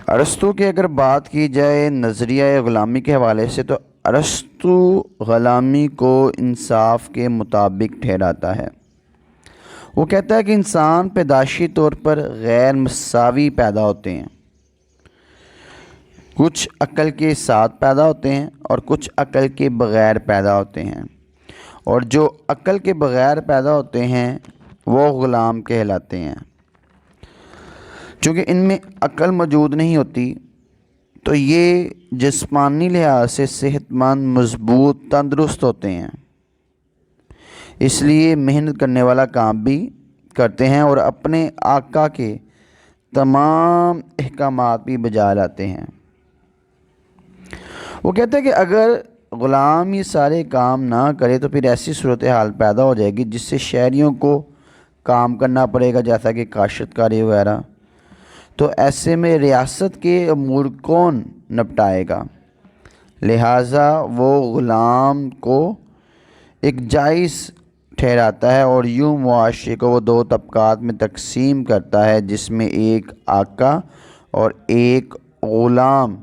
ارسطو کی اگر بات کی جائے نظریہ غلامی کے حوالے سے، تو ارسطو غلامی کو انصاف کے مطابق ٹھہراتا ہے۔ وہ کہتا ہے کہ انسان پیدائشی طور پر غیر مساوی پیدا ہوتے ہیں۔ کچھ عقل کے ساتھ پیدا ہوتے ہیں اور کچھ عقل کے بغیر پیدا ہوتے ہیں، اور جو عقل کے بغیر پیدا ہوتے ہیں وہ غلام کہلاتے ہیں۔ چونکہ ان میں عقل موجود نہیں ہوتی تو یہ جسمانی لحاظ سے صحت مند، مضبوط، تندرست ہوتے ہیں، اس لیے محنت کرنے والا کام بھی کرتے ہیں اور اپنے آقا کے تمام احکامات بھی بجا لاتے ہیں۔ وہ کہتے ہیں کہ اگر غلام یہ سارے کام نہ کرے تو پھر ایسی صورتحال پیدا ہو جائے گی جس سے شہریوں کو کام کرنا پڑے گا، جیسا کہ کاشتکاری وغیرہ۔ تو ایسے میں ریاست کے امور کون نپٹائے گا؟ لہٰذا وہ غلام کو ایک جائز ٹھہراتا ہے اور یوں معاشرے کو وہ دو طبقات میں تقسیم کرتا ہے، جس میں ایک آقا اور ایک غلام